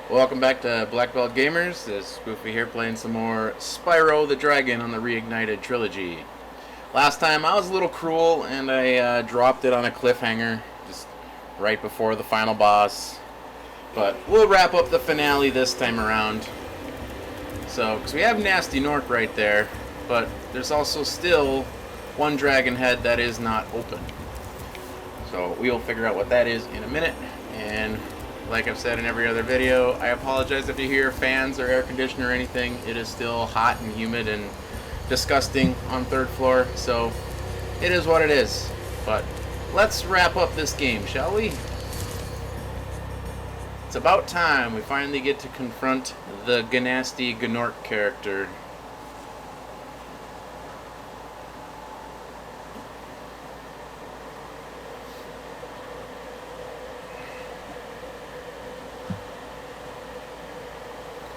Welcome back to Black Belt Gamers. This is Spoufy here playing some more Spyro the Dragon on the Reignited Trilogy. Last time I was a little cruel and I dropped it on a cliffhanger just right before the final boss. But we'll wrap up the finale this time around. So, because we have Nasty Nork right there, but there's also still one dragon head that is not open. So we'll figure out what that is in a minute. And like I've said in every other video, I apologize if you hear fans or air conditioner or anything. It is still hot and humid and disgusting on third floor, so it is what it is. But let's wrap up this game, shall we? It's about time we finally get to confront the Gnasty Gnorc character.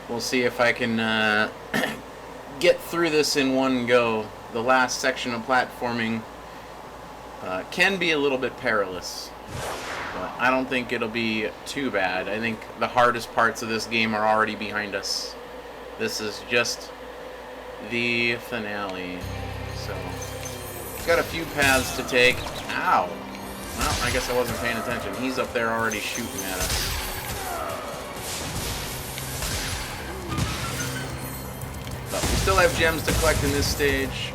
We'll see if I can get through this in one go. The last section of platforming can be a little bit perilous, but I don't think it'll be too bad. I think the hardest parts of this game are already behind us. This is just the finale. So, got a few paths to take. Ow! Well, I guess I wasn't paying attention. He's up there already shooting at us. But we still have gems to collect in this stage,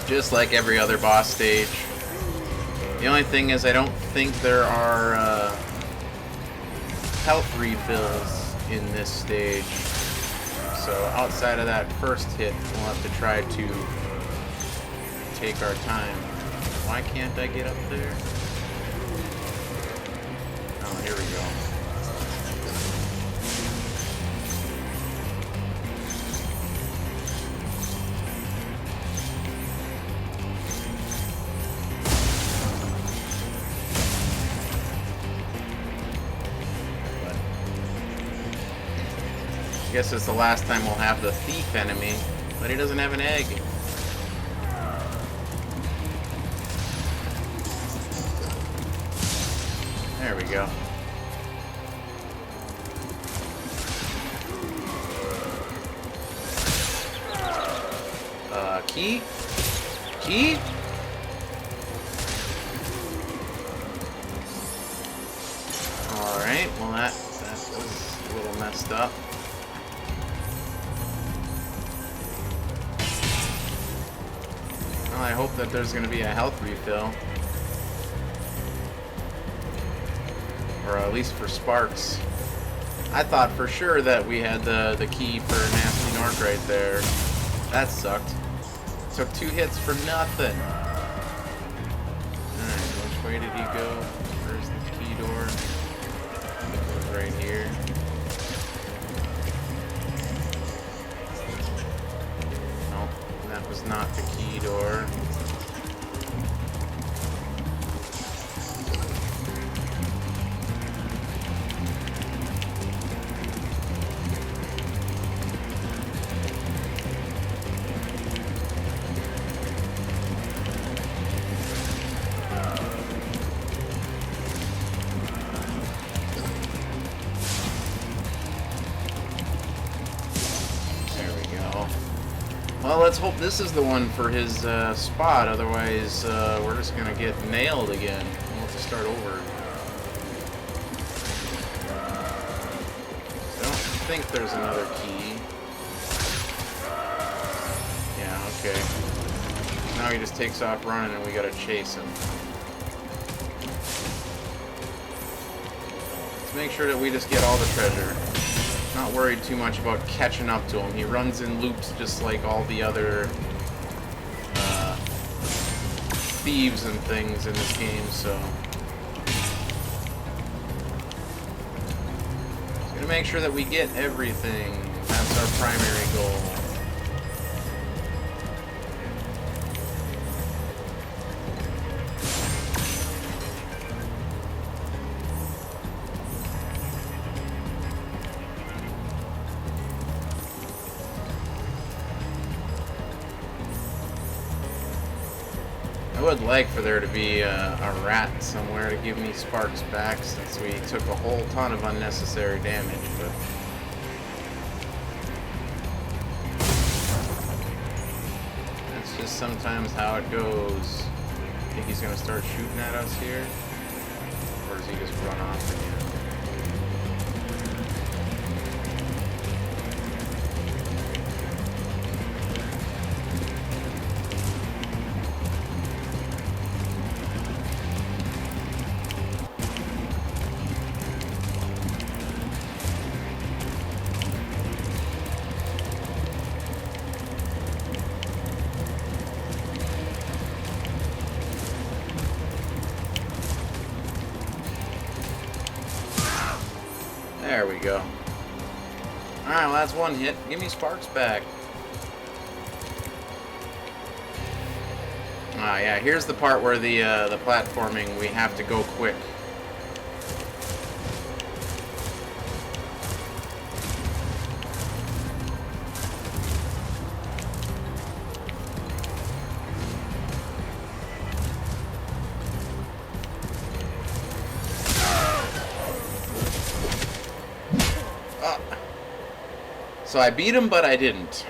just like every other boss stage. The only thing is I don't think there are health refills in this stage. So outside of that first hit, we'll have to try to take our time. Why can't I get up there? Oh, here we go. I guess it's the last time we'll have the thief enemy, but he doesn't have an egg. There we go. Key? Key? Alright, well that was a little messed up. Well, I hope that there's going to be a health refill. Or at least for Sparks. I thought for sure that we had the key for Nasty Nork right there. That sucked. Took 2 hits for nothing. Alright, which way did he go? Where's the key door? It goes right here. Nope, that was not the key door. Well, let's hope this is the one for his spot, otherwise we're just going to get nailed again. We'll have to start over. I don't think there's another key. Yeah, okay. Now he just takes off running and we got to chase him. Let's make sure that we just get all the treasure. Not worried too much about catching up to him. He runs in loops just like all the other thieves and things in this game, so just gonna make sure that we get everything. That's our primary goal. I would like for there to be a rat somewhere to give me sparks back, since we took a whole ton of unnecessary damage, but... that's just sometimes how it goes. I think he's going to start shooting at us here? Or does he just run off again? There we go. Alright, well that's one hit. Give me sparks back. Ah, yeah, here's the part where the platforming, we have to go quick. So I beat him, but I didn't.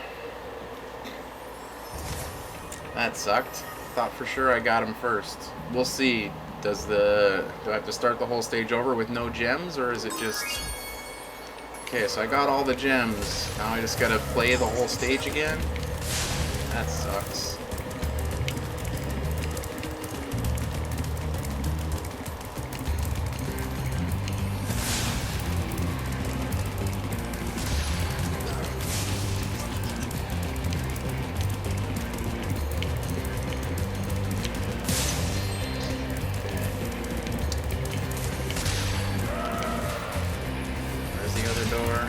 That sucked. Thought for sure I got him first. We'll see. Do I have to start the whole stage over with no gems, or is it just... Okay, so I got all the gems. Now I just gotta play the whole stage again? That sucks. Door.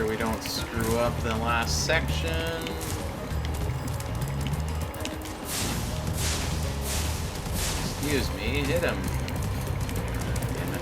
We don't screw up the last section. Excuse me, hit him. Damn it.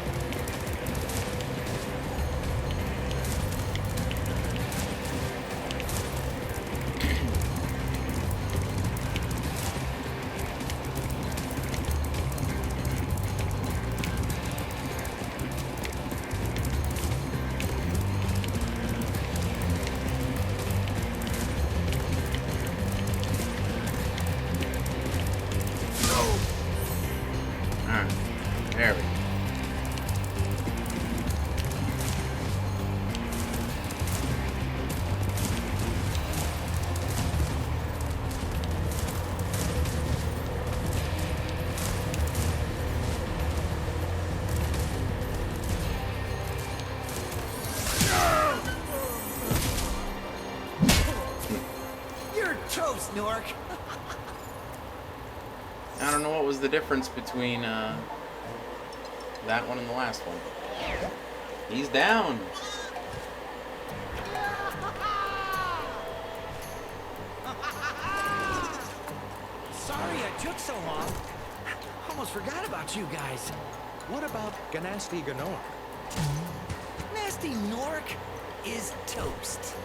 There we go. You're toast, Nork. I don't know what was the difference between that one and the last one. He's down. Sorry I took so long. Almost forgot about you guys. What about Ganasty Ganor? Nasty Nork is toast.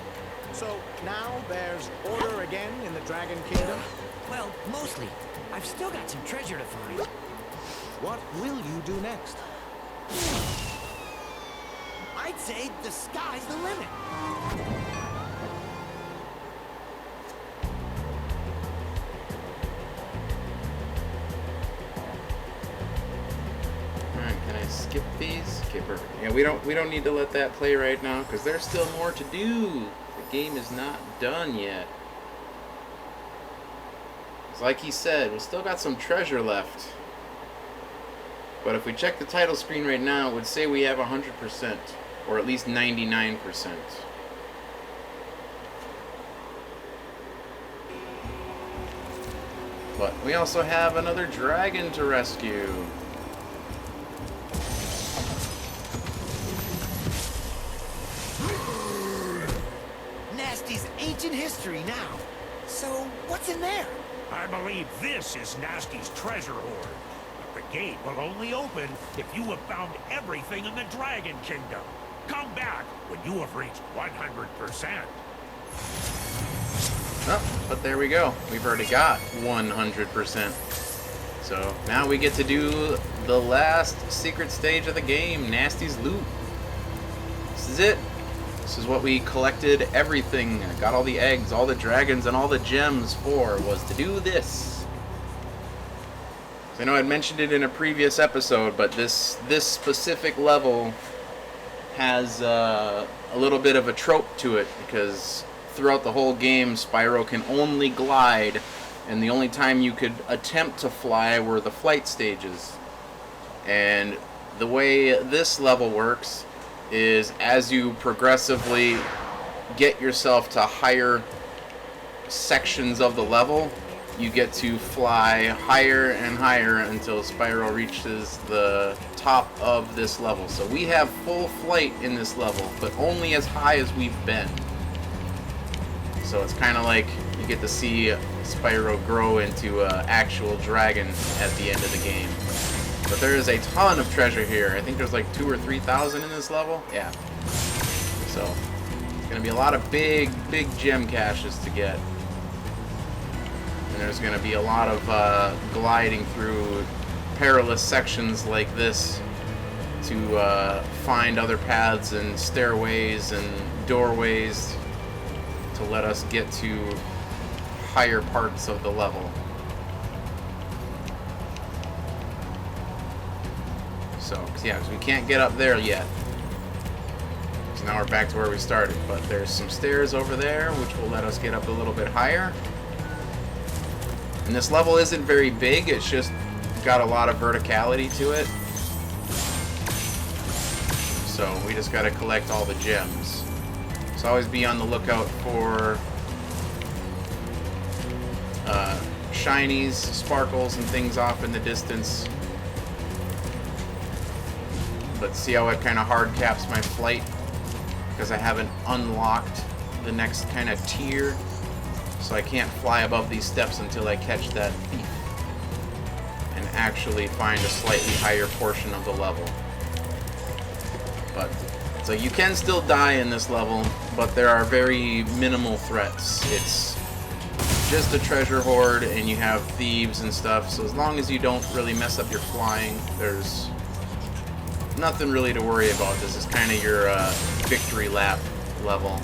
So now there's order again in the Dragon Kingdom? Well, mostly. I've still got some treasure to find. What will you do next? I'd say the sky's the limit. skip these? Okay, perfect. Yeah, we don't need to let that play right now because there's still more to do. The game is not done yet. It's like he said, we still got some treasure left. But if we check the title screen right now, it would say we have 100%, or at least 99%. But we also have another dragon to rescue. Nasty's ancient history now. So, what's in there? I believe this is Nasty's treasure hoard. But the gate will only open if you have found everything in the Dragon Kingdom. Come back when you have reached 100%. Oh, but there we go. We've already got 100%. So now we get to do the last secret stage of the game, Nasty's Loot. This is it. This is what we collected everything. Got all the eggs, all the dragons, and all the gems for, was to do this. I know I'd mentioned it in a previous episode, but this specific level has a little bit of a trope to it, because throughout the whole game, Spyro can only glide, and the only time you could attempt to fly were the flight stages. And the way this level works is as you progressively get yourself to higher sections of the level, you get to fly higher and higher until Spyro reaches the top of this level. So we have full flight in this level, but only as high as we've been. So it's kind of like you get to see Spyro grow into an actual dragon at the end of the game. But there is a ton of treasure here. I think there's like 2,000 or 3,000 in this level. Yeah. So it's going to be a lot of big gem caches to get. And there's going to be a lot of gliding through perilous sections like this to find other paths and stairways and doorways to let us get to higher parts of the level. So, yeah, because we can't get up there yet. So now we're back to where we started. But there's some stairs over there, which will let us get up a little bit higher. And this level isn't very big, it's just got a lot of verticality to it. So we just got to collect all the gems. So always be on the lookout for shinies, sparkles, and things off in the distance. But see how it kind of hard caps my flight because I haven't unlocked the next kind of tier. So I can't fly above these steps until I catch that thief and actually find a slightly higher portion of the level. But so you can still die in this level, but there are very minimal threats. It's just a treasure hoard and you have thieves and stuff, so as long as you don't really mess up your flying, there's nothing really to worry about. This is kind of your victory lap level.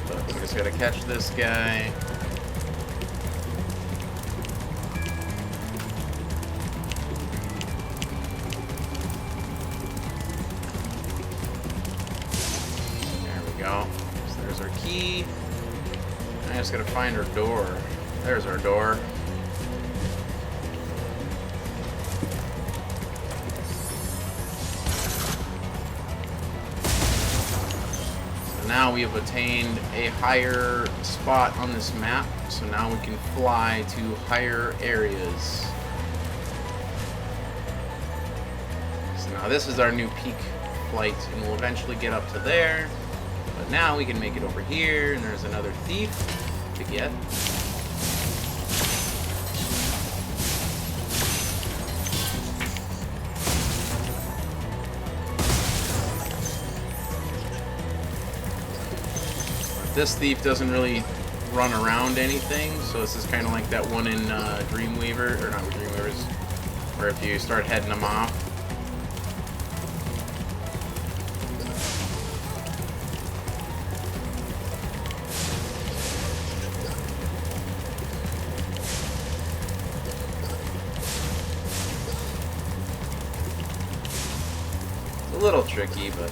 But we just gotta catch this guy. There we go. So there's our key. I just gotta find our door. There's our door. Now we have attained a higher spot on this map, so now we can fly to higher areas. So now this is our new peak flight, and we'll eventually get up to there. But now we can make it over here, and there's another thief to get. This thief doesn't really run around anything, so this is kind of like that one in Dreamweaver, or not Dreamweavers, where if you start heading them off. A little tricky, but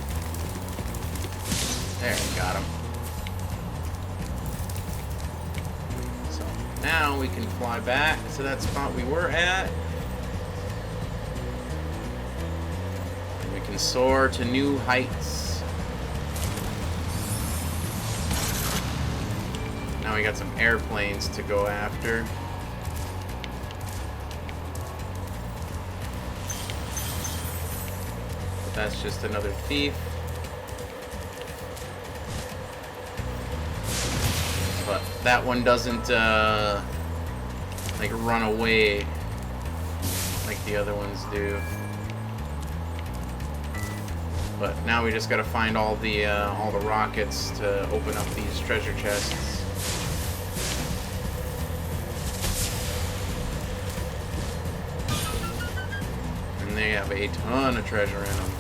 there, got him. So now we can fly back to that spot we were at. And we can soar to new heights. Now we got some airplanes to go after. But that's just another thief. But that one doesn't like run away like the other ones do. But now we just gotta find all the rockets to open up these treasure chests. And they have a ton of treasure in them.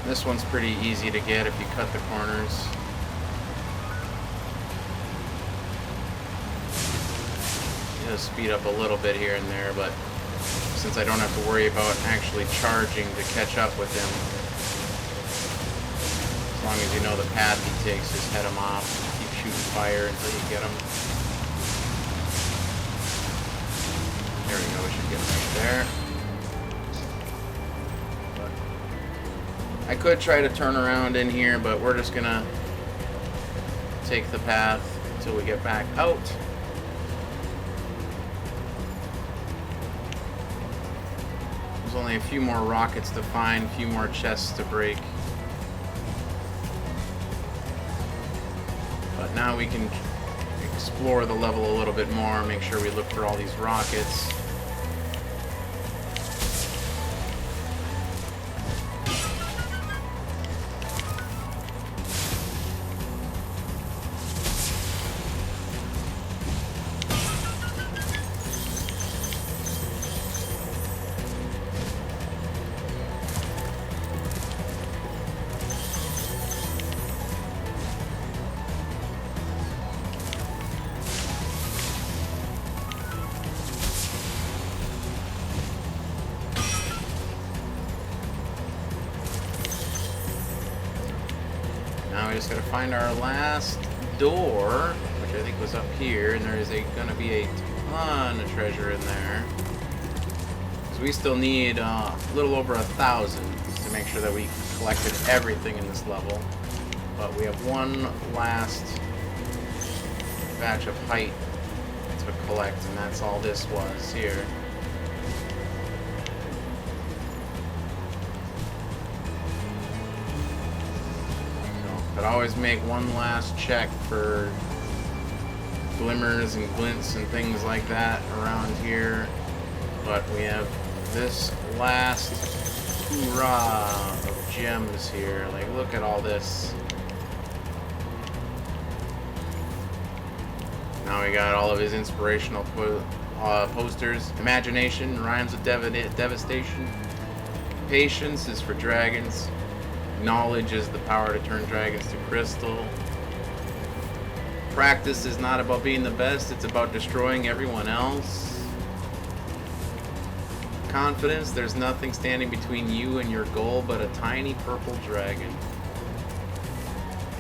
This one's pretty easy to get if you cut the corners. It'll speed up a little bit here and there, but since I don't have to worry about actually charging to catch up with him, as long as you know the path he takes, just head him off, keep shooting fire until you get him. There we go, we should get him right there. I could try to turn around in here, but we're just gonna take the path until we get back out. There's only a few more rockets to find, a few more chests to break. But now we can explore the level a little bit more, make sure we look for all these rockets. Now we just gotta find our last door, which I think was up here, and there is gonna be a ton of treasure in there. So we still need a little over 1,000 to make sure that we collected everything in this level. But we have one last batch of height to collect, and that's all this was here. But always make one last check for glimmers and glints and things like that around here. But we have this last hoorah of gems here. Like, look at all this. Now we got all of his inspirational posters. Imagination rhymes with devastation. Patience is for dragons. Knowledge is the power to turn dragons to crystal. Practice is not about being the best, it's about destroying everyone else. Confidence, there's nothing standing between you and your goal but a tiny purple dragon.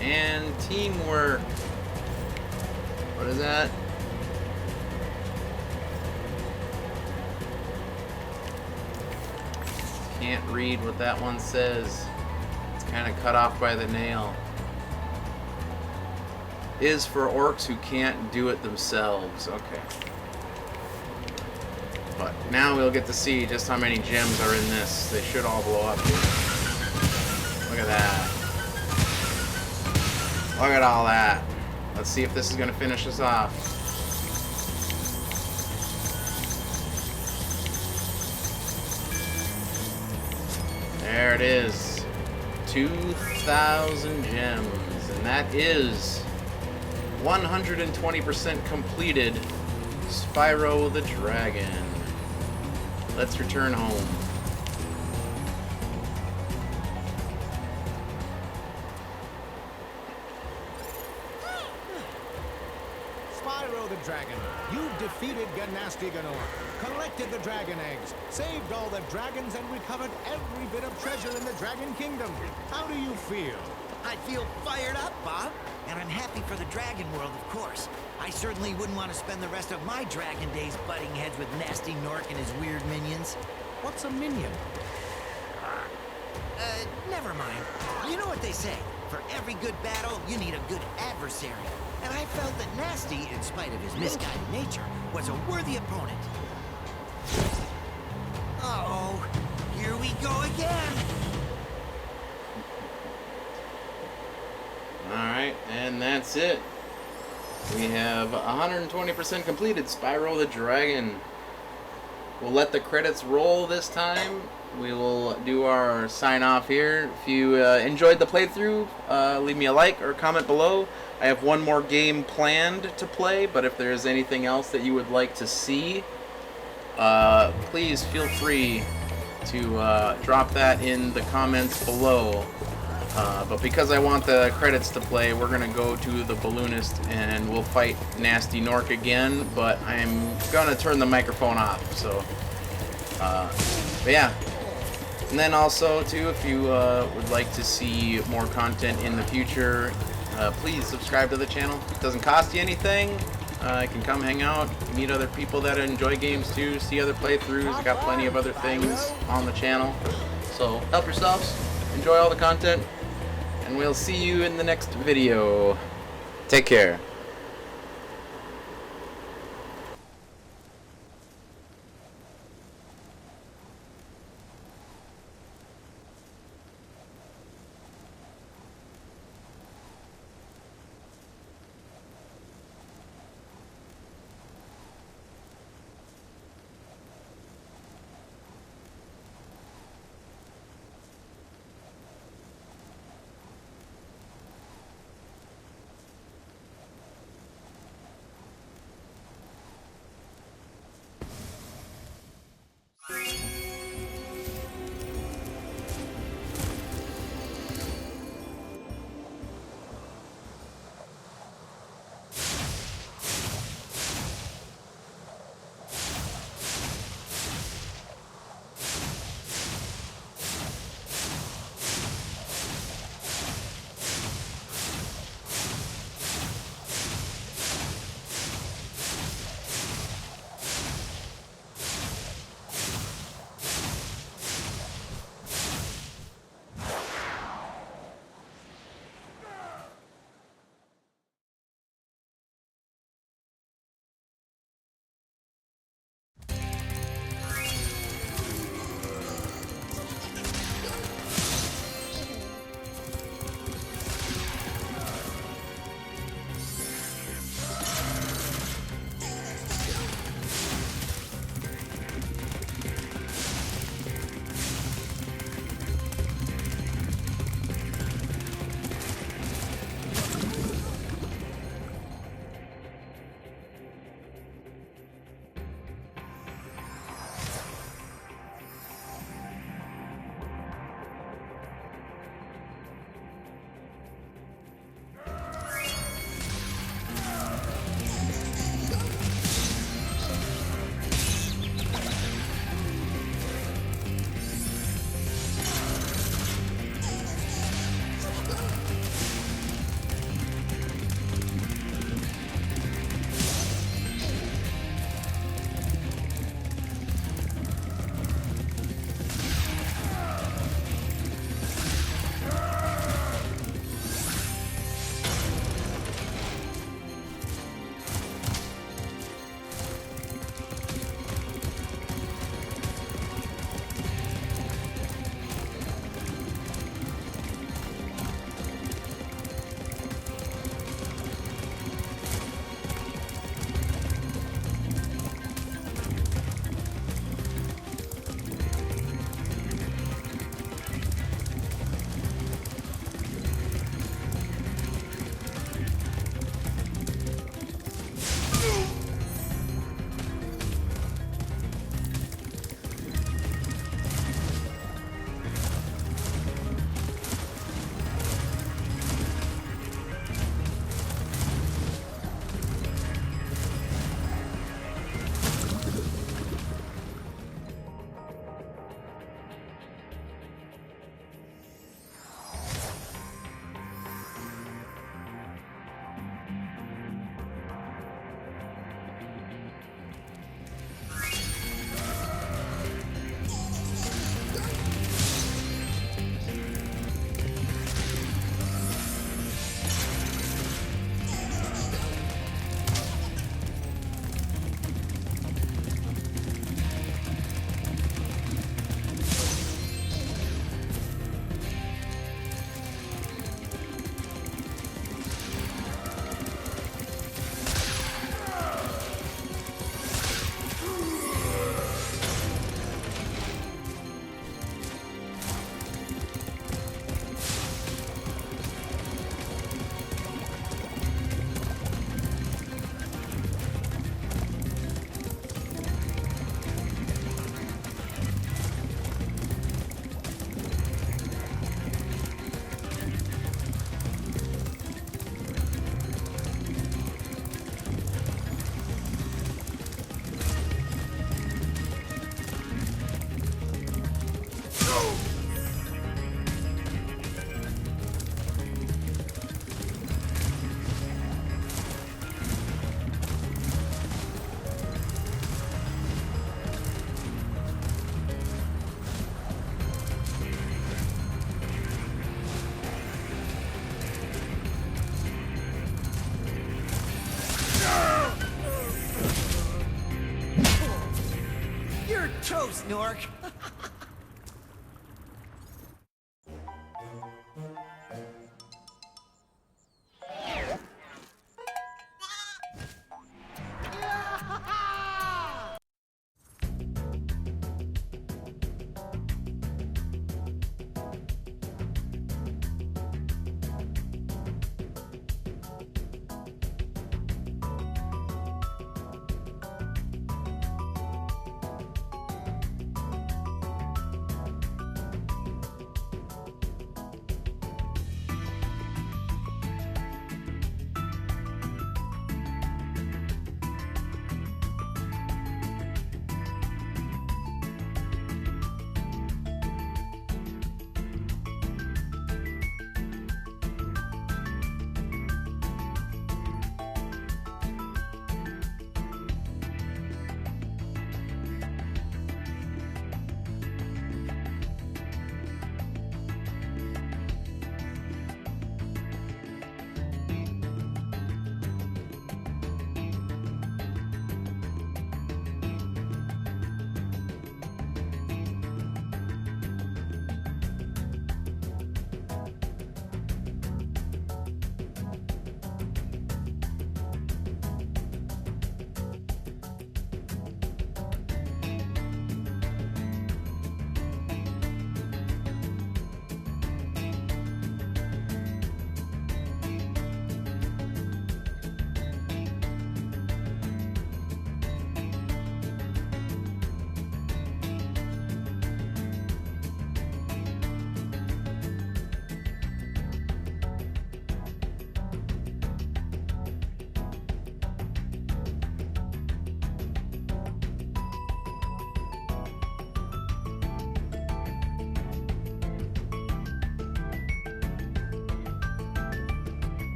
And teamwork. What is that? Can't read what that one says. Kind of cut off by the nail. Is for orcs who can't do it themselves. Okay. But now we'll get to see just how many gems are in this. They should all blow up here. Look at that. Look at all that. Let's see if this is going to finish us off. There it is. 2,000 gems, and that is 120% completed Spyro the Dragon. let's return home. Spyro the Dragon, you've defeated Gnasty Ganor, collected the dragon eggs, saved all the dragons, and recovered every bit of treasure in the Dragon Kingdom. How do you feel? I feel fired up, Bob. And I'm happy for the Dragon World, of course. I certainly wouldn't want to spend the rest of my Dragon days butting heads with Nasty Nork and his weird minions. What's a minion? Never mind. You know what they say. For every good battle, you need a good adversary. And I felt that Nasty, in spite of his misguided nature, was a worthy opponent. Uh-oh. Here we go again. Alright, and that's it. We have 120% completed Spyro the Dragon. We'll let the credits roll this time. We will do our sign off here. If you enjoyed the playthrough, leave me a like or comment below. I have one more game planned to play, but if there's anything else that you would like to see, please feel free to drop that in the comments below. But because I want the credits to play, we're going to go to the Balloonist and we'll fight Nasty Nork again, but I'm going to turn the microphone off, so, but yeah. And then also, too, if you would like to see more content in the future, please subscribe to the channel. It doesn't cost you anything. You can come hang out, meet other people that enjoy games, too, see other playthroughs. I got plenty of other things on the channel, so help yourselves, enjoy all the content. And we'll see you in the next video. Take care. You're toast, Nork.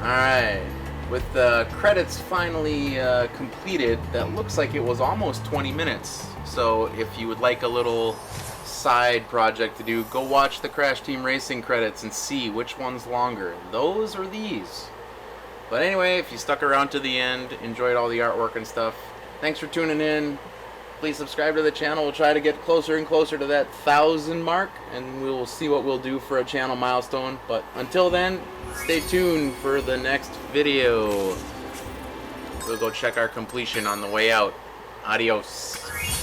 Alright, with the credits finally completed, that looks like it was almost 20 minutes. So if you would like a little side project to do, go watch the Crash Team Racing credits and see which one's longer, those or these. But anyway, if you stuck around to the end, enjoyed all the artwork and stuff, thanks for tuning in. Please subscribe to the channel. We'll try to get closer and closer to that 1,000 mark, and we'll see what we'll do for a channel milestone. But until then, stay tuned for the next video. We'll go check our completion on the way out. Adios.